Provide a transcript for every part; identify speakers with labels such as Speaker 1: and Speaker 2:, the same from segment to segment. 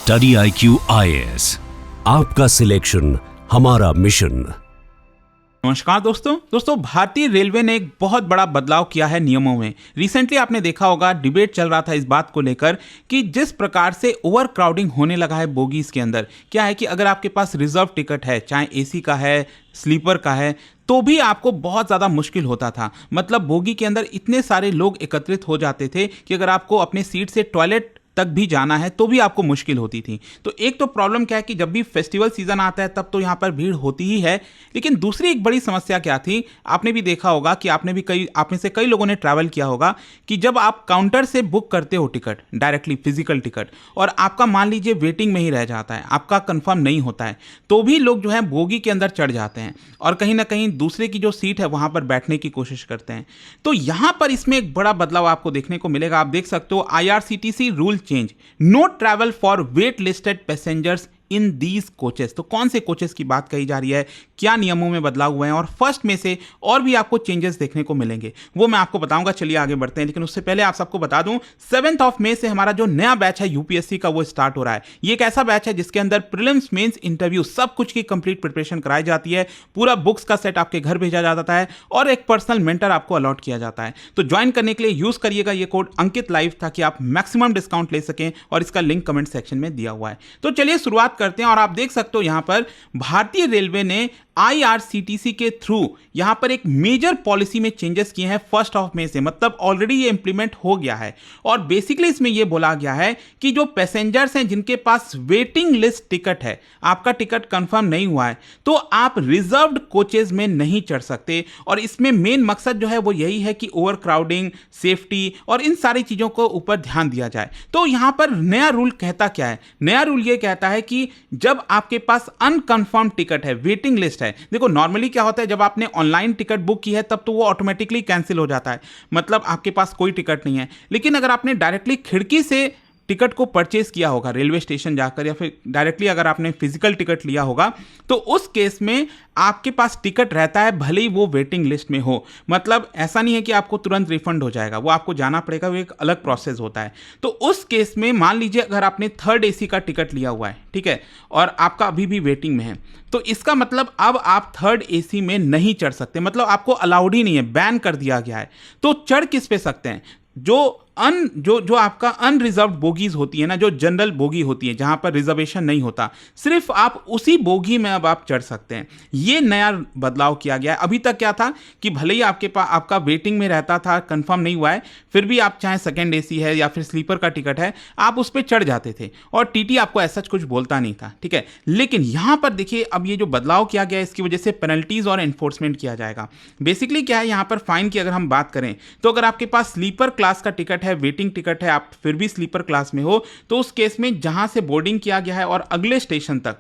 Speaker 1: Study IQ IAS, आपका selection हमारा mission.
Speaker 2: नमस्कार दोस्तों, भारतीय रेलवे ने एक बहुत बड़ा बदलाव किया है नियमों में। रिसेंटली आपने देखा होगा, डिबेट चल रहा था इस बात को लेकर कि जिस प्रकार से ओवर क्राउडिंग होने लगा है बोगीज के अंदर, क्या है कि अगर आपके पास रिजर्व टिकट है, चाहे एसी का है, स्लीपर का है, तो भी आपको बहुत ज़्यादा मुश्किल होता था। मतलब बोगी के अंदर इतने सारे लोग एकत्रित हो जाते थे कि अगर आपको अपने सीट से टॉयलेट तक भी जाना है तो भी आपको मुश्किल होती थी। तो एक तो प्रॉब्लम क्या है कि जब भी फेस्टिवल सीजन आता है तब तो यहाँ पर भीड़ होती ही है, लेकिन दूसरी एक बड़ी समस्या क्या थी, आपने भी देखा होगा कि आप में से कई लोगों ने ट्रैवल किया होगा कि जब आप काउंटर से बुक करते हो टिकट, डायरेक्टली फिजिकल टिकट, और आपका मान लीजिए वेटिंग में ही रह जाता है, आपका कंफर्म नहीं होता है, तो भी लोग जो है बोगी के अंदर चढ़ जाते हैं और कहीं ना कहीं दूसरे की जो सीट है वहां पर बैठने की कोशिश करते हैं। तो यहां पर इसमें एक बड़ा बदलाव आपको देखने को मिलेगा। आप देख सकते हो IRCTC rule change, no travel for wait listed passengers in these coaches. तो कौन से कोचेस की बात कही जा रही है, क्या नियमों में बदलाव हुए हैं, और फर्स्ट में से और भी आपको चेंजेस देखने को मिलेंगे, वो मैं आपको बताऊंगा। चलिए आगे बढ़ते हैं, लेकिन उससे पहले आप सबको बता दूं 7 मई से हमारा जो नया बैच है यूपीएससी का वो स्टार्ट हो रहा है। ये एक ऐसा बैच है जिसके अंदर प्रीलिम्स, मेंस, इंटरव्यू सब कुछ की कंप्लीट प्रिपरेशन कराई जाती है। पूरा बुक्स का सेट आपके घर भेजा जाता है और एक पर्सनल मेंटर आपको अलॉट किया जाता है। तो ज्वाइन करने के लिए यूज करिएगा ये कोड अंकित लाइव, ताकि आप मैक्सिमम डिस्काउंट ले सकें, और इसका लिंक कमेंट सेक्शन में दिया हुआ है। तो चलिए शुरुआत करते हैं। और आप देख सकते हो यहां पर भारतीय रेलवे ने IRCTC के थ्रू यहां पर एक मेजर पॉलिसी में चेंजेस किए हैं 1 मई से। मतलब ऑलरेडी ये इंप्लीमेंट हो गया है, और बेसिकली इसमें यह बोला गया है कि जो पैसेंजर्स हैं जिनके पास वेटिंग लिस्ट टिकट है, आपका टिकट कंफर्म नहीं हुआ है, तो आप रिजर्व्ड कोचेज में नहीं चढ़ सकते। और इसमें मेन मकसद जो है वो यही है कि ओवर क्राउडिंग, सेफ्टी और इन सारी चीजों को ऊपर ध्यान दिया जाए। तो यहां पर नया रूल कहता क्या है? नया रूल ये कहता है कि जब आपके पास अनकंफर्म टिकट है, वेटिंग लिस्ट है, देखो नॉर्मली क्या होता है, जब आपने ऑनलाइन टिकट बुक की है तब तो वो ऑटोमेटिकली कैंसिल हो जाता है, मतलब आपके पास कोई टिकट नहीं है। लेकिन अगर आपने डायरेक्टली खिड़की से टिकट को परचेज किया होगा रेलवे स्टेशन जाकर, या फिर डायरेक्टली अगर आपने फिजिकल टिकट लिया होगा, तो उस केस में आपके पास टिकट रहता है, भले ही वो वेटिंग लिस्ट में हो। मतलब ऐसा नहीं है कि आपको तुरंत रिफंड हो जाएगा, वो आपको जाना पड़ेगा, वो एक अलग प्रोसेस होता है। तो उस केस में मान लीजिए अगर आपने 3rd AC का टिकट लिया हुआ है, ठीक है, और आपका अभी भी वेटिंग में है, तो इसका मतलब अब आप 3rd AC में नहीं चढ़ सकते। मतलब आपको अलाउड ही नहीं है, बैन कर दिया गया है। तो चढ़ किस पे सकते हैं? जो आपका अनरिजर्व्ड बोगीज होती है ना, जो जनरल बोगी होती है जहां पर रिजर्वेशन नहीं होता, सिर्फ आप उसी बोगी में अब आप चढ़ सकते हैं। ये नया बदलाव किया गया है। अभी तक क्या था कि भले ही आपके पास आपका वेटिंग में रहता था, कंफर्म नहीं हुआ है, फिर भी आप चाहे 2nd AC है या फिर स्लीपर का टिकट है, आप उस पर चढ़ जाते थे और टीटी आपको ऐसा कुछ बोलता नहीं था, ठीक है। लेकिन यहां पर देखिए, अब ये जो बदलाव किया गया है, इसकी वजह से पेनल्टीज और एनफोर्समेंट किया जाएगा। बेसिकली क्या है यहां पर फाइन की अगर हम बात करें, तो अगर आपके पास स्लीपर क्लास का टिकट है, वेटिंग टिकट है, आप फिर भी स्लीपर क्लास में हो, तो उस केस में जहां से बोर्डिंग किया गया है और अगले स्टेशन तक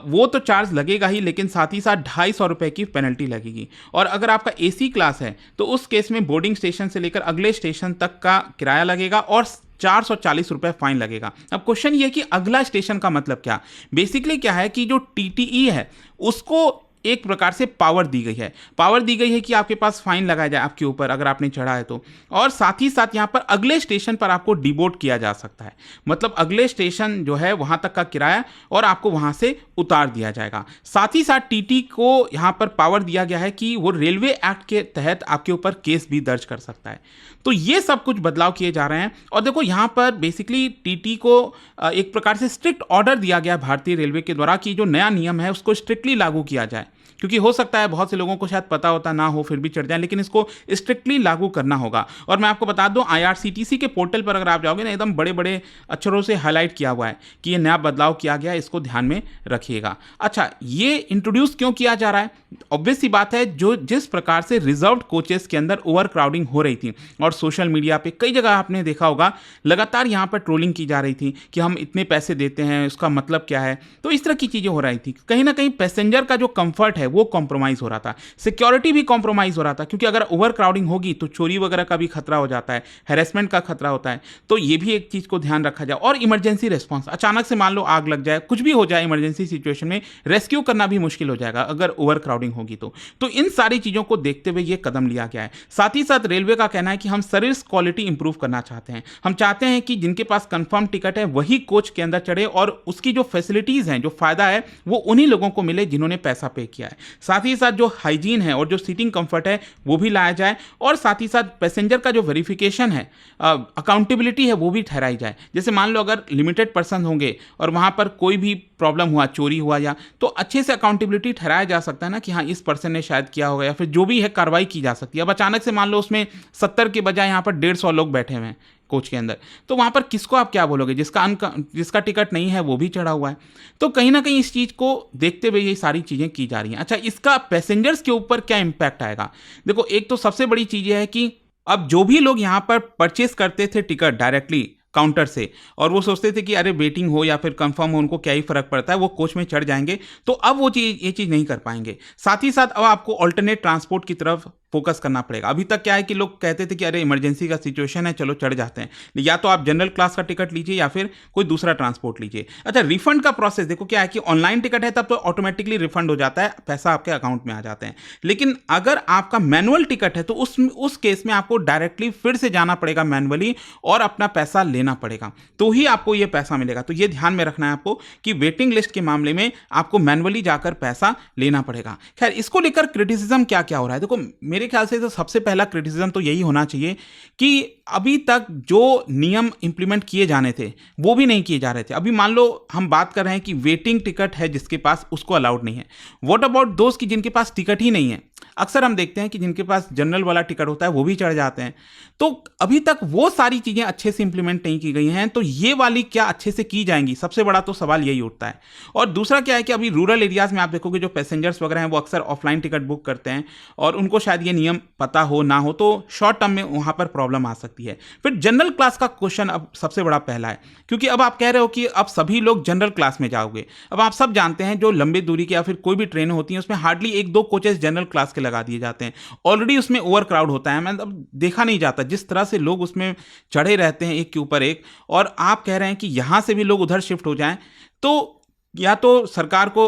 Speaker 2: वो तो चार्ज लगेगा ही, लेकिन साथ ही साथ 250 रुपए की पेनल्टी लगेगी। और अगर आपका AC क्लास है तो उस केस में बोर्डिंग स्टेशन से लेकर अगले स्टेशन तक का किराया लगेगा और 440 रुपए फाइन लगेगा। अब क्वेश्चन ये कि अगला स्टेशन का मतलब क्या? बेसिकली क्या है कि जो TTE है उसको एक प्रकार से पावर दी गई है कि आपके पास फाइन लगाया जाए आपके ऊपर अगर आपने चढ़ा है तो, और साथ ही साथ यहां पर अगले स्टेशन पर आपको डिबोर्ड किया जा सकता है। मतलब अगले स्टेशन जो है वहां तक का किराया और आपको वहां से उतार दिया जाएगा। साथ ही साथ TT को यहां पर पावर दिया गया है कि वो रेलवे एक्ट के तहत आपके ऊपर केस भी दर्ज कर सकता है। तो ये सब कुछ बदलाव किए जा रहे हैं। और देखो यहां पर बेसिकली TT को एक प्रकार से स्ट्रिक्ट ऑर्डर दिया गया भारतीय रेलवे के द्वारा कि जो नया नियम है उसको स्ट्रिक्टली लागू किया जाए, क्योंकि हो सकता है बहुत से लोगों को शायद पता होता ना हो, फिर भी चढ़ जाए, लेकिन इसको स्ट्रिक्टली लागू करना होगा। और मैं आपको बता दूं, IRCTC के पोर्टल पर अगर आप जाओगे ना, एकदम बड़े बड़े अक्षरों से हाईलाइट किया हुआ है कि ये नया बदलाव किया गया है, इसको ध्यान में रखिएगा। अच्छा, ये इंट्रोड्यूस क्यों किया जा रहा है? ऑब्वियस सी बात है, जो जिस प्रकार से रिजर्व्ड कोचेस के अंदर ओवर क्राउडिंग हो रही थी, और सोशल मीडिया पे कई जगह आपने देखा होगा लगातार यहाँ पर ट्रोलिंग की जा रही थी कि हम इतने पैसे देते हैं, उसका मतलब क्या है। तो इस तरह की चीज़ें हो रही थी। कहीं ना कहीं पैसेंजर का जो कंफर्ट है है वो कॉम्प्रोमाइज़ हो रहा था, सिक्योरिटी भी कॉम्प्रोमाइज़ हो रहा था, क्योंकि अगर ओवर क्राउडिंग होगी तो चोरी वगैरह का भी खतरा हो जाता है, हैरेसमेंट का खतरा होता है। तो ये भी एक चीज़ को ध्यान रखा जाए। और इमरजेंसी रिस्पॉन्स, अचानक से मान लो आग लग जाए, कुछ भी हो जाए इमरजेंसी सिचुएशन में, रेस्क्यू करना भी मुश्किल हो जाएगा अगर ओवर क्राउडिंग होगी तो इन सारी चीज़ों को देखते हुए ये कदम लिया गया है। साथ ही साथ रेलवे का कहना है कि हम सर्विस क्वालिटी इंप्रूव करना चाहते हैं। हम चाहते हैं कि जिनके पास कंफर्म टिकट है वही कोच के अंदर चढ़े और उसकी जो फैसिलिटीज़ हैं, जो फ़ायदा है, वो उन्हीं लोगों को मिले जिन्होंने पैसा पे किया है। साथ ही साथ जो हाइजीन है और जो सीटिंग कंफर्ट है वो भी लाया जाए, और साथ ही साथ पैसेंजर का जो वेरिफिकेशन है, अकाउंटेबिलिटी है, वो भी ठहराई जाए। जैसे मान लो अगर लिमिटेड पर्सन होंगे और वहाँ पर कोई भी प्रॉब्लम हुआ, चोरी हुआ या, तो अच्छे से अकाउंटेबिलिटी ठहराया जा सकता है ना कि हाँ इस पर्सन ने शायद किया होगा, या फिर जो भी है कार्रवाई की जा सकती है। अब अचानक से मान लो उसमें 70 के बजाय यहाँ पर 150 लोग बैठे हुए हैं कोच के अंदर, तो वहाँ पर किसको आप क्या बोलोगे? जिसका टिकट नहीं है वो भी चढ़ा हुआ है। तो कहीं ना कहीं इस चीज़ को देखते हुए ये सारी चीज़ें की जा रही हैं। अच्छा, इसका पैसेंजर्स के ऊपर क्या इम्पैक्ट आएगा? देखो, एक तो सबसे बड़ी चीज़ ये है कि अब जो भी लोग यहाँ पर परचेस करते थे टिकट डायरेक्टली काउंटर से, और वो सोचते थे कि अरे वेटिंग हो या फिर कंफर्म हो, उनको क्या ही फर्क पड़ता है, वो कोच में चढ़ जाएंगे, तो अब वो ये चीज़ नहीं कर पाएंगे। साथ ही साथ अब आपको ऑल्टरनेट ट्रांसपोर्ट की तरफ फोकस करना पड़ेगा। अभी तक क्या है कि लोग कहते थे कि अरे इमरजेंसी का सिचुएशन है, चलो चढ़ जाते हैं, या तो आप जनरल क्लास का टिकट लीजिए या फिर कोई दूसरा ट्रांसपोर्ट लीजिए। अच्छा, रिफंड का प्रोसेस देखो, क्या है कि ऑनलाइन टिकट है तब तो ऑटोमेटिकली रिफंड हो जाता है, पैसा आपके अकाउंट में आ जाते हैं। लेकिन अगर आपका मैनुअल टिकट है तो उस केस में आपको डायरेक्टली फिर से जाना पड़ेगा मैनुअली और अपना पैसा लेना पड़ेगा, तो ही आपको ये पैसा मिलेगा। तो ये ध्यान में रखना है आपको कि वेटिंग लिस्ट के मामले में आपको मैनुअली जाकर पैसा लेना पड़ेगा। खैर, इसको लेकर क्रिटिसिज्म क्या क्या हो रहा है? देखो, मेरे ख्याल से तो सबसे पहला क्रिटिसिज्म तो यही होना चाहिए कि अभी तक जो नियम इंप्लीमेंट किए जाने थे वो भी नहीं किए जा रहे थे। अभी मान लो हम बात कर रहे हैं कि वेटिंग टिकट है जिसके पास, उसको अलाउड नहीं है। व्हाट अबाउट दोस्त की जिनके पास टिकट ही नहीं है? अक्सर हम देखते हैं कि जिनके पास जनरल वाला टिकट होता है वो भी चढ़ जाते हैं। तो अभी तक वो सारी चीज़ें अच्छे से इंप्लीमेंट नहीं की गई हैं, तो ये वाली क्या अच्छे से की जाएंगी? सबसे बड़ा तो सवाल यही उठता है। और दूसरा क्या है कि अभी रूरल एरियाज़ में आप देखोगे जो पैसेंजर्स वगैरह हैं वो अक्सर ऑफलाइन टिकट बुक करते हैं, और उनको शायद ये नियम पता हो ना हो, तो शॉर्ट टर्म में वहाँ पर प्रॉब्लम आ सकती है। फिर जनरल क्लास का क्वेश्चन अब सबसे बड़ा पहला है, क्योंकि अब आप कह रहे हो कि अब सभी लोग जनरल क्लास में जाओगे। अब आप सब जानते हैं जो लंबी दूरी की या फिर कोई भी ट्रेन होती है उसमें हार्डली 1-2 कोचेस जनरल क्लास के लगा दिए जाते हैं। ऑलरेडी उसमें ओवर क्राउड होता है, मतलब देखा नहीं जाता जिस तरह से लोग उसमें चढ़े रहते हैं एक के ऊपर एक, और आप कह रहे हैं कि यहां से भी लोग उधर शिफ्ट हो जाएं, तो या तो सरकार को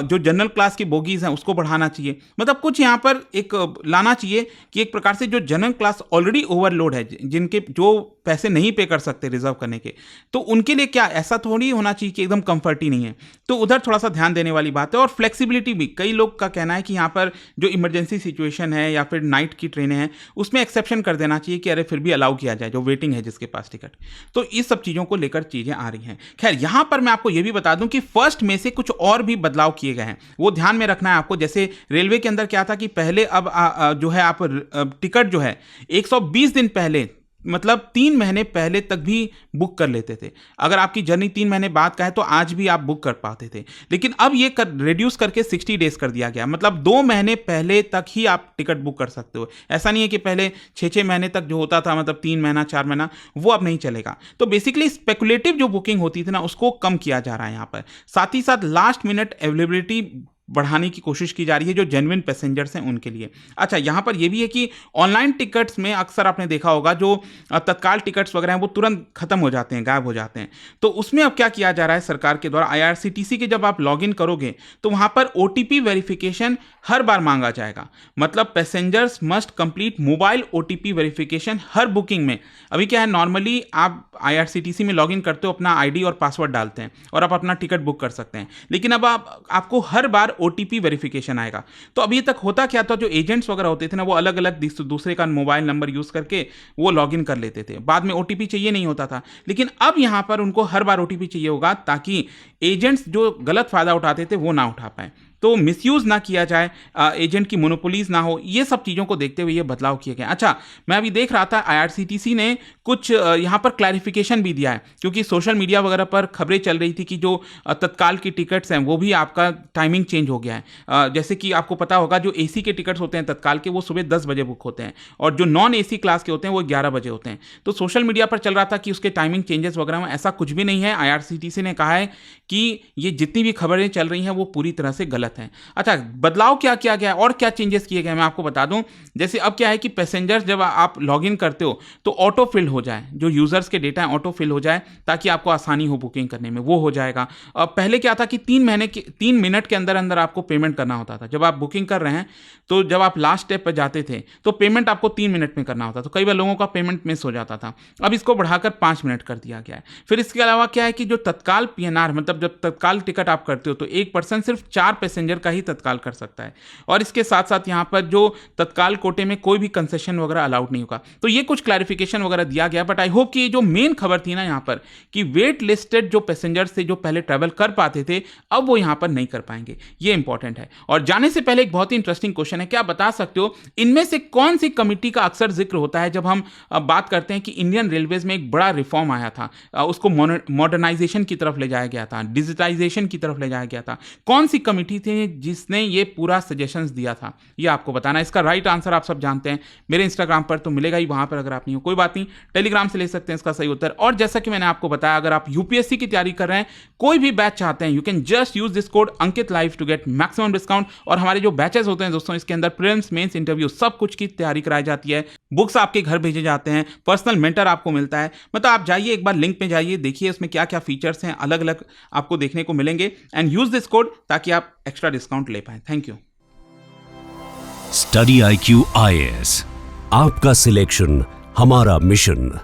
Speaker 2: जो जनरल क्लास की बोगीज हैं उसको बढ़ाना चाहिए, मतलब कुछ यहाँ पर एक लाना चाहिए कि एक प्रकार से जो जनरल क्लास ऑलरेडी ओवरलोड है, जिनके जो पैसे नहीं पे कर सकते रिजर्व करने के, तो उनके लिए क्या ऐसा थोड़ी होना चाहिए कि एकदम कंफर्ट ही नहीं है। तो उधर थोड़ा सा ध्यान देने वाली बात है। और फ्लेक्सिबिलिटी भी, कई लोग का कहना है कि यहाँ पर जो इमरजेंसी सिचुएशन है या फिर नाइट की ट्रेनें हैं उसमें एक्सेप्शन कर देना चाहिए कि अरे फिर भी अलाउ किया जाए जो वेटिंग है जिसके पास टिकट। तो इस सब चीज़ों को लेकर चीज़ें आ रही हैं। खैर, यहाँ पर मैं आपको ये भी बता दूं कि फर्स्ट में से कुछ और भी बदलाव किए गए हैं, वो ध्यान में रखना है आपको। जैसे रेलवे के अंदर क्या था कि पहले अब जो है आप टिकट जो है 120 दिन पहले, मतलब 3 महीने पहले तक भी बुक कर लेते थे। अगर आपकी जर्नी 3 महीने बाद का है तो आज भी आप बुक कर पाते थे, लेकिन अब ये रिड्यूस करके 60 डेज कर दिया गया, मतलब 2 महीने पहले तक ही आप टिकट बुक कर सकते हो। ऐसा नहीं है कि पहले 6-6 महीने तक जो होता था, मतलब 3 महीना 4 महीना, वो अब नहीं चलेगा। तो बेसिकली स्पेकुलेटिव जो बुकिंग होती थी ना उसको कम किया जा रहा है यहाँ पर। साथ ही साथ लास्ट मिनट अवेलेबिलिटी बढ़ाने की कोशिश की जा रही है जो जेन्युइन पैसेंजर्स हैं उनके लिए। अच्छा, यहाँ पर यह भी है कि ऑनलाइन टिकट्स में अक्सर आपने देखा होगा जो तत्काल टिकट्स वगैरह हैं वो तुरंत खत्म हो जाते हैं, गायब हो जाते हैं। तो उसमें अब क्या किया जा रहा है सरकार के द्वारा, IRCTC के जब आप लॉगिन करोगे तो वहाँ पर OTP वेरिफिकेशन हर बार मांगा जाएगा। मतलब passengers must complete mobile OTP verification हर बुकिंग में। अभी क्या है, नॉर्मली आप IRCTC में लॉगिन करते हो, अपना ID और पासवर्ड डालते हैं और आप अपना टिकट बुक कर सकते हैं, लेकिन अब आपको हर बार OTP वेरिफिकेशन आएगा। तो अभी तक होता क्या था, जो एजेंट्स वगैरह होते थे ना वो अलग अलग दूसरे का मोबाइल नंबर यूज करके वो लॉगिन कर लेते थे, बाद में OTP चाहिए नहीं होता था। लेकिन अब यहां पर उनको हर बार OTP चाहिए होगा ताकि एजेंट्स जो गलत फायदा उठाते थे वो ना उठा पाए, तो मिसयूज ना किया जाए, एजेंट की मोनोपोलीज ना हो। ये सब चीज़ों को देखते हुए ये बदलाव किए गए। अच्छा, मैं अभी देख रहा था IRCTC ने कुछ यहाँ पर क्लैरिफिकेशन भी दिया है, क्योंकि सोशल मीडिया वगैरह पर खबरें चल रही थी कि जो तत्काल की टिकट्स हैं वो भी आपका टाइमिंग चेंज हो गया है। जैसे कि आपको पता होगा जो AC के टिकट्स होते हैं तत्काल के वो सुबह 10 बजे बुक होते हैं, और जो नॉन AC क्लास के होते हैं वो 11 बजे होते हैं। तो सोशल मीडिया पर चल रहा था कि उसके टाइमिंग चेंजेस वगैरह में, ऐसा कुछ भी नहीं है। IRCTC ने कहा है कि ये जितनी भी खबरें चल रही हैं वो पूरी तरह से गलत सहूलियत है। अच्छा, बदलाव क्या किया गया है और क्या चेंजेस किए गए हैं मैं आपको बता दूं। जैसे अब क्या है कि पैसेंजर्स जब आप लॉग इन करते हो तो ऑटो फिल हो जाए, जो यूजर्स के डेटा है ऑटो फिल हो जाए ताकि आपको आसानी हो बुकिंग करने में, वो हो जाएगा। पहले क्या था कि 3 मिनट के अंदर अंदर आपको पेमेंट करना होता था। जब आप बुकिंग कर रहे हैं तो जब आप लास्ट स्टेप पर जाते थे तो पेमेंट आपको 3 मिनट में करना होता था, तो कई बार लोगों का पेमेंट मिस हो जाता था। अब इसको बढ़ाकर 5 मिनट कर दिया गया है। फिर इसके अलावा क्या है कि जो तत्काल पीएनआर, मतलब जब तत्काल टिकट आप करते हो तो एक पर्सन सिर्फ 4 पैसेंजर का ही तत्काल कर सकता है, और इसके साथ साथ यहाँ पर जो तत्काल कोटे में कोई भी कंसेशन वगैरह अलाउड नहीं होगा। तो ये कुछ क्लैरिफिकेशन वगैरह दिया गया, बट आई होप कि ये जो मेन खबर थी ना यहाँ पर कि वेट लिस्टेड जो पैसेंजर्स थे जो पहले ट्रैवल कर पाते थे अब वो यहाँ पर नहीं कर पाएंगे, ये इंपॉर्टेंट है। और जाने से पहले एक बहुत ही इंटरेस्टिंग क्वेश्चन है, क्या बता सकते हो इनमें से कौन सी कमिटी का अक्सर जिक्र होता है जब हम बात करते हैं कि इंडियन रेलवेज में एक बड़ा रिफॉर्म आया था, उसको मॉडर्नाइजेशन की तरफ ले जाया गया था, डिजिटाइजेशन की तरफ ले जाया गया था। कौन सी कमिटी थी जिसने ये पूरा सजेशंस दिया था, ये आपको बताना। इसका राइट आंसर आप सब जानते हैं, मेरे इंस्टाग्राम पर तो मिलेगा ही, वहां पर अगर आप नहीं हो कोई बात नहीं, टेलीग्राम से ले सकते हैं इसका सही उत्तर। और जैसा कि मैंने आपको बताया, अगर आप यूपीएससी की तैयारी कर रहे हैं, कोई भी बैच चाहते हैं, you can just use this code Ankit live to get maximum discount. और हमारे जो बैचेस होते हैं दोस्तों, इसके अंदर प्रीलिम्स, मेंस, इंटरव्यू सब कुछ की तैयारी कराई जाती है, बुक्स आपके घर भेजे जाते हैं, पर्सनल मेंटर आपको मिलता है। मतलब आप जाइए एक बार लिंक पे जाइए, देखिए उसमें क्या क्या फीचर्स हैं, अलग अलग आपको देखने को मिलेंगे, एंड यूज दिस कोड ताकि आप एक्स्ट्रा डिस्काउंट ले पाए। Thank you.
Speaker 1: Study IQ IAS, आपका सिलेक्शन हमारा मिशन।